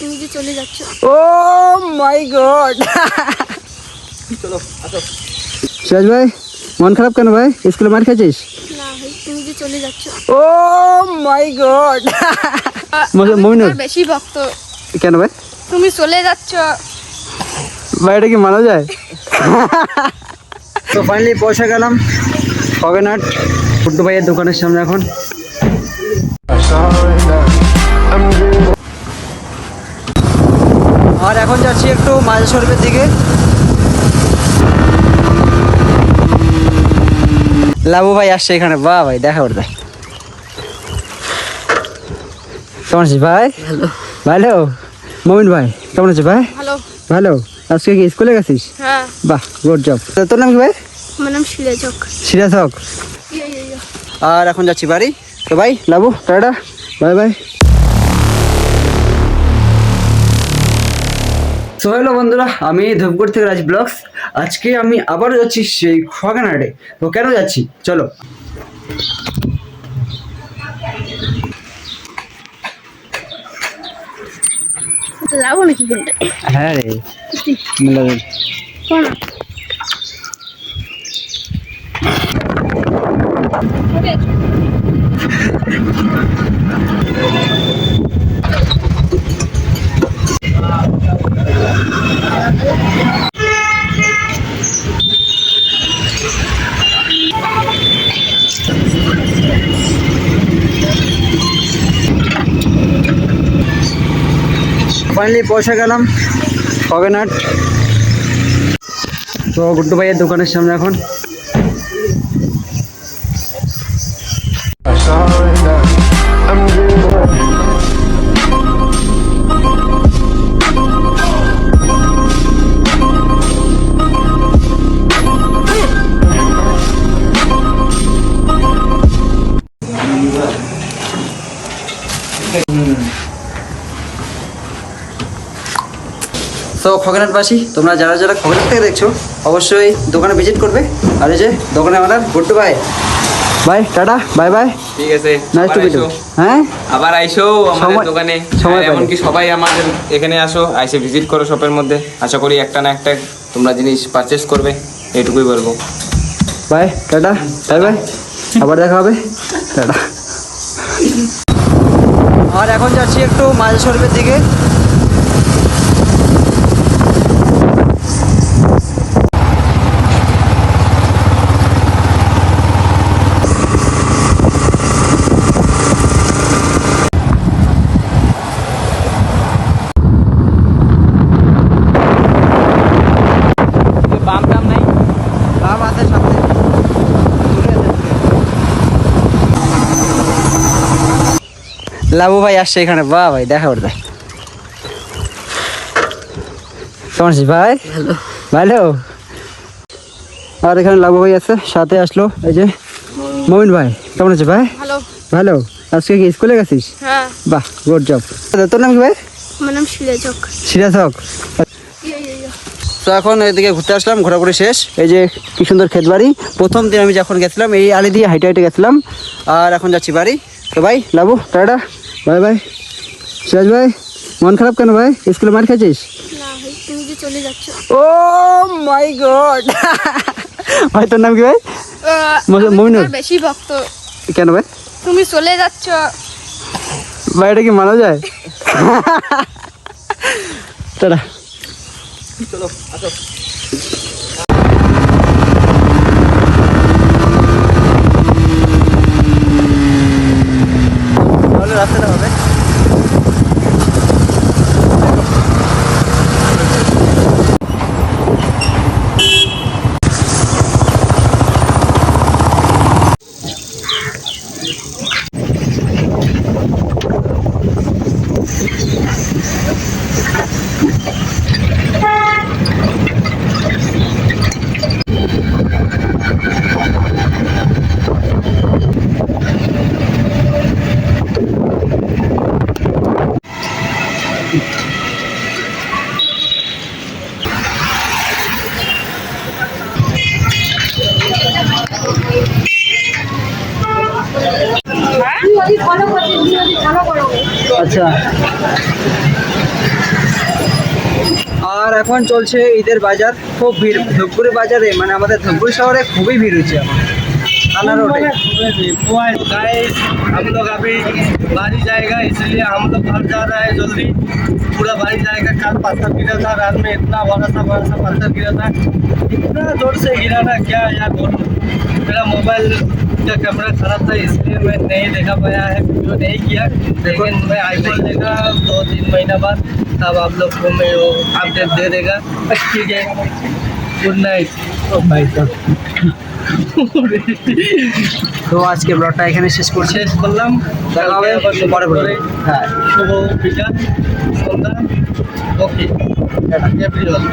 তুমি যে চলে যাচ্ছ। ও মাই গড। চলো আসো। সিরাজ ভাই মন খারাপ কেন ভাই? স্কুলে মার খেয়েছিস? না ভাই, তুমি যে চলে যাচ্ছ। ও মাই গড। মমিনুর বেশি ভক্ত। কেন ভাই? তুমি চলে যাচ্ছ ভাই এটা কি মানা যায়? তো ফাইনালি পৌঁছে গেলাম খগেনহাট ফুট্টু ভাইয়ের দোকানের সামনে এখন। আর এখন যাচ্ছি একটু মাঝে শরীফের দিকে। লাবু ভাই আসছে এখানে, বাহ ভাই দেখা করতে। কেমন আছিস ভাই? হ্যালো। ভালো। মমিন ভাই কেমন আছিস ভাই? ভালো। ভালো। আজকে কি স্কুলে গেছিস? হ্যাঁ। বাহ গুড জব। তোর নাম কি ভাই? আমার নাম সিরাজ হক। সিরাজ হক। আর এখন যাচ্ছি বাড়ি। তো ভাই Labu tata bye bye. So hello বন্ধুরা, আমি ধূপগুড়ি থেকে রাজ ব্লগস। আজকে আমি আবারও যাচ্ছি সেই খগেনহাটে। তো কেন যাচ্ছি চলো। যাবো নাকি বলতে? হ্যাঁ রে মিলাবে। কোন ফাইনালি পৌঁছে গেলাম খগেনহাট। তো গুড্ডু ভাইয়ের দোকানের সামনে এখন। তো খগেনহাটবাসী, তোমরা যারা যারা খগেনহাট থেকে দেখছো অবশ্যই দোকানে ভিজিট করবে। আর এই যে দোকানে আমার গুড্ডু ভাই, বাই টাটা বাই বাই। ঠিক আছে, নাইস টু মিট ইউ। হ্যাঁ আবার আইসো আমাদের দোকানে। সময় আর এমনকি সবাই আমাদের এখানে আসো, আইসে ভিজিট করো শপের মধ্যে। আশা করি একটা না একটা তোমরা জিনিস পারচেস করবে, এইটুকুই বলবো। বাই টাটা বাই বাই, আবার দেখা হবে টাটা। আর এখন যাচ্ছি একটু মাঝে শরীফের দিকে। বাম টাম নাই? বাম হাতের সামনে লাবু ভাই আসছে এখানে, বাহ ভাই দেখা করতে। কেমন আছিস ভাই? হ্যালো। ভালো। আর এখানে লাবু ভাই আছে, সাথে আসলো এই যে মমিন ভাই। কেমন আছিস ভাই? ভালো। ভালো। আজকে কি স্কুলে গেছিস? হ্যাঁ। বাহ গুড জব। তোর নাম কি ভাই? আমার নাম সিরাজ হক। সিরাজ হক। তো এখন এদিকে ঘুরতে আসলাম, ঘোরাঘুরি শেষ। এই যে কি সুন্দর ক্ষেত বাড়ি। প্রথম দিন আমি যখন গেছিলাম এই আলি দিয়ে হাইটে হাইটে গেছিলাম। আর এখন যাচ্ছি বাড়ি। তো ভাই Labu tata bye by. Siraj ভাই মন খারাপ কেন ভাই? স্কুলে মার খেয়েছিস? না ভাই, তুমি যে চলে যাচ্ছ। ও মাই গড। ভাই তোর নাম কি ভাই? মমিনুর। বেশি ভক্ত। কেন ভাই? তুমি চলে যাচ্ছ। ভাই এটা কি মানা যায়? টাটা। চলো আসো। তাহলে রাস্তাটা হবে। আচ্ছা আর এখন চলছে ঈদের বাজার, খুব ভিড় ধূপগুড়ি বাজারে, মানে আমাদের ধূপগুড়ি শহরে খুবই ভিড় হচ্ছে এখন থানা রোডে। गाइस हम लोग अभी बारिश जाएगा इसलिए हम लोग घर जा रहा है जल्दी। पूरा बारिश जाएगा। कल पत्थर गिरा था रात में, इतना बड़ा सा पत्थर गिरा था, इतना जोर से गिरा ना क्या यार बोलूं। मेरा मोबाइल का कैमरा खराब था इसलिए मैं नहीं देखा पाया है, वीडियो नहीं किया। लेकिन मैं आईफोन लेगा 2-3 महीना बाद, तब आप लोग को मैं वो अपडेट दे देगा। ठीक है, गुड नाइट। ओ भाई साहब তো আজকে ব্লগটা এখানে শেষ করছি, শেষ করলাম। দেখা হবে পরে ব্লগে। হ্যাঁ, শুভ বিকাল সন্ধ্যা। ওকে, এভরিওয়ান।